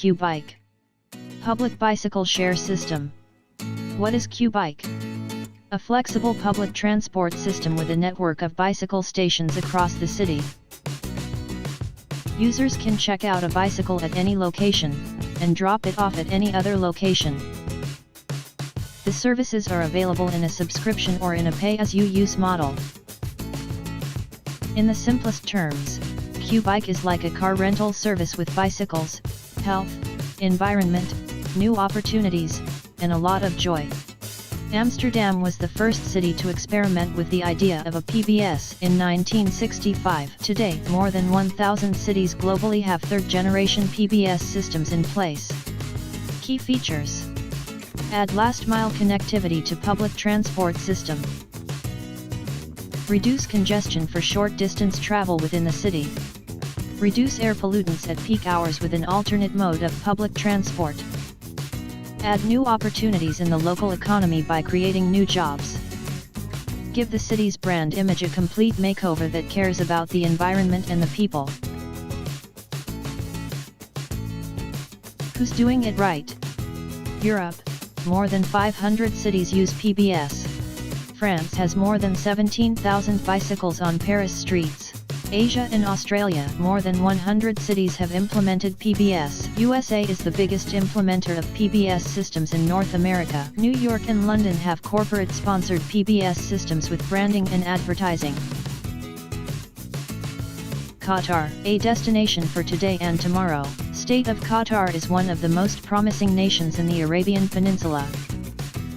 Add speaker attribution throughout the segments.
Speaker 1: Qbike. Public Bicycle Share System. What is Qbike? A flexible public transport system with a network of bicycle stations across the city. Users can check out a bicycle at any location, and drop it off at any other location. The services are available in a subscription or in a pay-as-you-use model. In the simplest terms, Qbike is like a car rental service with bicycles, health, environment, new opportunities, and a lot of joy. Amsterdam was the first city to experiment with the idea of a PBS in 1965. Today, more than 1,000 cities globally have third-generation PBS systems in place. Key features: add last-mile connectivity to public transport system. Reduce congestion for short-distance travel within the city. Reduce air pollutants at peak hours with an alternate mode of public transport. Add new opportunities in the local economy by creating new jobs. Give the city's brand image a complete makeover that cares about the environment and the people. Who's doing it right? Europe, more than 500 cities use PBS. France has more than 17,000 bicycles on Paris streets. Asia and Australia, more than 100 cities have implemented PBS. USA is the biggest implementer of PBS systems in North America. New York and London have corporate-sponsored PBS systems with branding and advertising. Qatar, a destination for today and tomorrow. State of Qatar is one of the most promising nations in the Arabian Peninsula.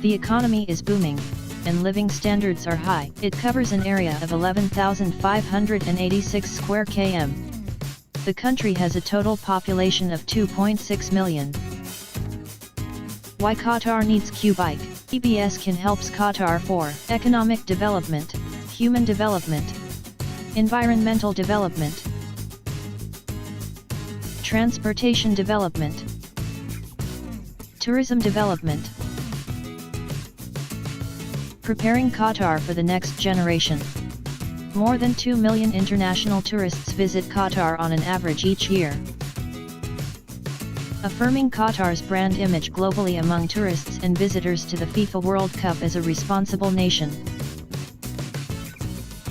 Speaker 1: The economy is booming, and living standards are high. It covers an area of 11,586 square km. The country has a total population of 2.6 million. Why Qatar needs Qbike? PBS can help Qatar for economic development, human development, environmental development, transportation development, tourism development. Preparing Qatar for the next generation. More than 2 million international tourists visit Qatar on an average each year. Affirming Qatar's brand image globally among tourists and visitors to the FIFA World Cup as a responsible nation.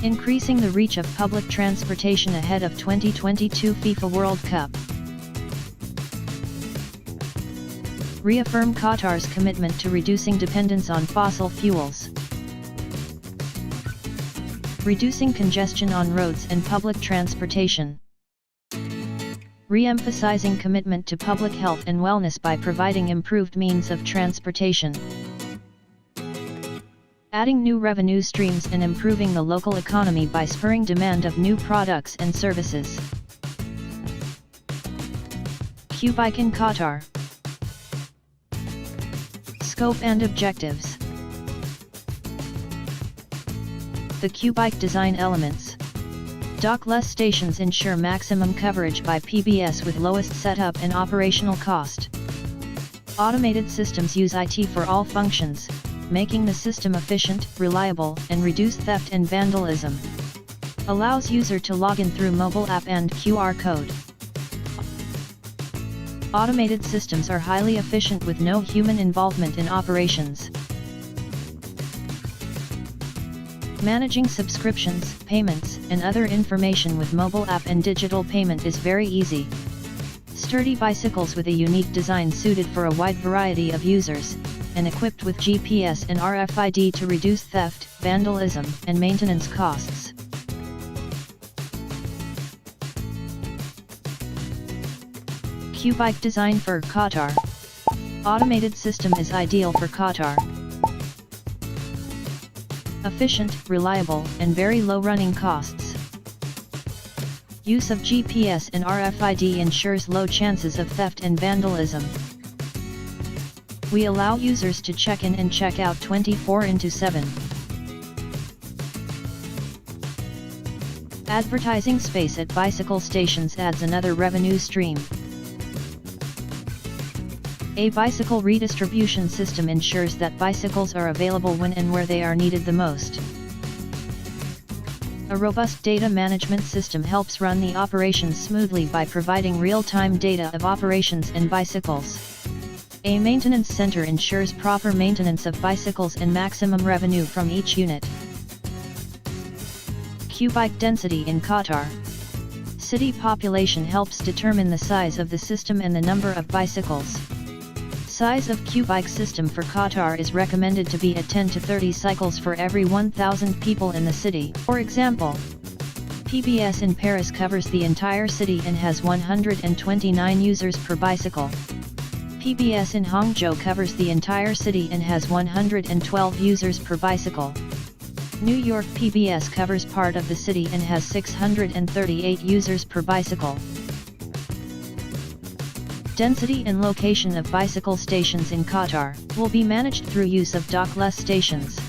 Speaker 1: Increasing the reach of public transportation ahead of 2022 FIFA World Cup. Reaffirm Qatar's commitment to reducing dependence on fossil fuels. Reducing congestion on roads and public transportation. Re-emphasizing commitment to public health and wellness by providing improved means of transportation. Adding new revenue streams and improving the local economy by spurring demand of new products and services. Qbike in Qatar. Scope and objectives. The Qbike design elements. Dockless stations ensure maximum coverage by PBS with lowest setup and operational cost. Automated systems use IT for all functions, making the system efficient, reliable, and reduce theft and vandalism. Allows user to log in through mobile app and QR code. Automated systems are highly efficient with no human involvement in operations. Managing subscriptions, payments, and other information with mobile app and digital payment is very easy. Sturdy bicycles with a unique design suited for a wide variety of users, and equipped with GPS and RFID to reduce theft, vandalism, and maintenance costs. Qbike design for Qatar. Automated system is ideal for Qatar. Efficient, reliable, and very low running costs. Use of GPS and RFID ensures low chances of theft and vandalism. We allow users to check in and check out 24/7. Advertising space at bicycle stations adds another revenue stream. A bicycle redistribution system ensures that bicycles are available when and where they are needed the most. A robust data management system helps run the operations smoothly by providing real-time data of operations and bicycles. A maintenance center ensures proper maintenance of bicycles and maximum revenue from each unit. Qbike density in Qatar. City population helps determine the size of the system and the number of bicycles. Size of Qbike system for Qatar is recommended to be at 10 to 30 cycles for every 1,000 people in the city. For example, PBS in Paris covers the entire city and has 129 users per bicycle. PBS in Hangzhou covers the entire city and has 112 users per bicycle. New York PBS covers part of the city and has 638 users per bicycle. Density and location of bicycle stations in Qatar will be managed through use of dockless stations.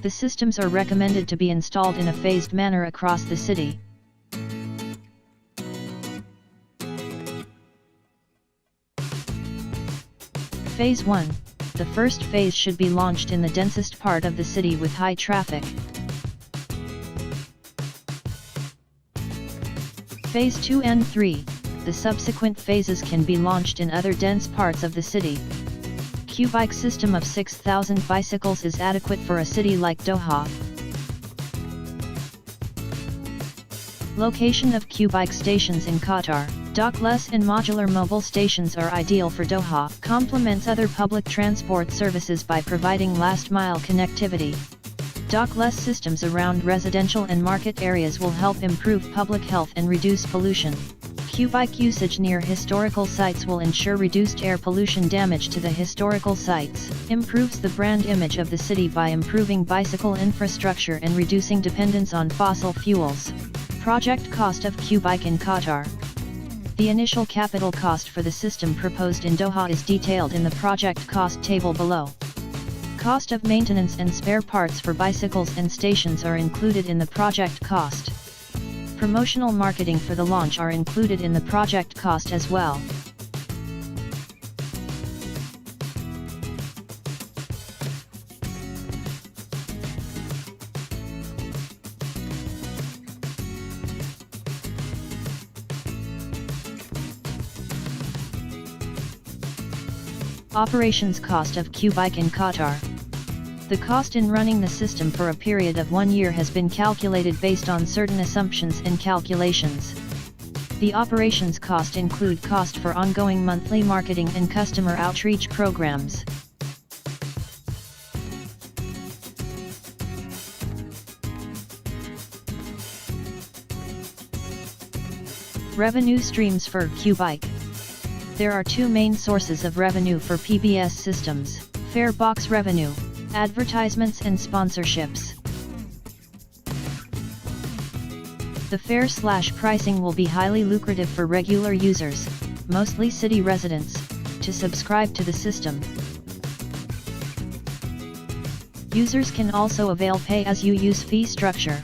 Speaker 1: The systems are recommended to be installed in a phased manner across the city. Phase 1. The first phase should be launched in the densest part of the city with high traffic. Phase 2 and 3. The subsequent phases can be launched in other dense parts of the city. Qbike system of 6,000 bicycles is adequate for a city like Doha. Location of Qbike stations in Qatar. Dockless and modular mobile stations are ideal for Doha. Complements other public transport services by providing last-mile connectivity. Dockless systems around residential and market areas will help improve public health and reduce pollution. Qbike usage near historical sites will ensure reduced air pollution damage to the historical sites, improves the brand image of the city by improving bicycle infrastructure and reducing dependence on fossil fuels. Project cost of Qbike in Qatar. The initial capital cost for the system proposed in Doha is detailed in the project cost table below. Cost of maintenance and spare parts for bicycles and stations are included in the project cost. Promotional marketing for the launch are included in the project cost as well. Operations cost of Qbike in Qatar. The cost in running the system for a period of 1 year has been calculated based on certain assumptions and calculations. The operations cost include cost for ongoing monthly marketing and customer outreach programs. Revenue streams for Qbike. There are two main sources of revenue for PBS systems: fare box revenue, advertisements and sponsorships. The fare/pricing will be highly lucrative for regular users, mostly city residents, to subscribe to the system. Users can also avail pay-as-you-use fee structure.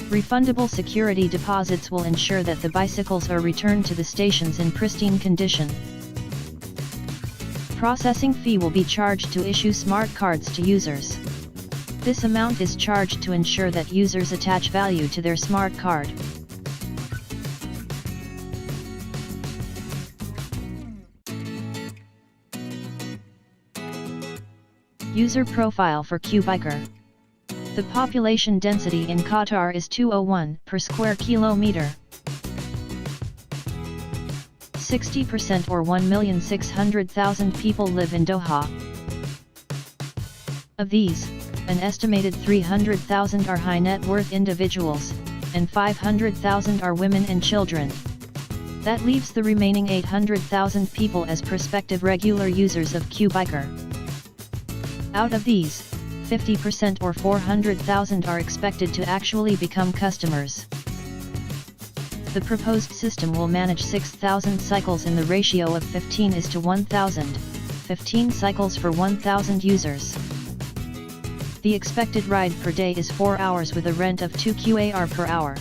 Speaker 1: Refundable security deposits will ensure that the bicycles are returned to the stations in pristine condition. Processing fee will be charged to issue smart cards to users. This amount is charged to ensure that users attach value to their smart card. User profile for Qbiker. The population density in Qatar is 201 per square kilometer. 60% or 1,600,000 people live in Doha. Of these, an estimated 300,000 are high net worth individuals, and 500,000 are women and children. That leaves the remaining 800,000 people as prospective regular users of Qbiker. Out of these, 50% or 400,000 are expected to actually become customers. The proposed system will manage 6,000 cycles in the ratio of 15:1,000, 15 cycles for 1,000 users. The expected ride per day is 4 hours with a rent of 2 QAR per hour.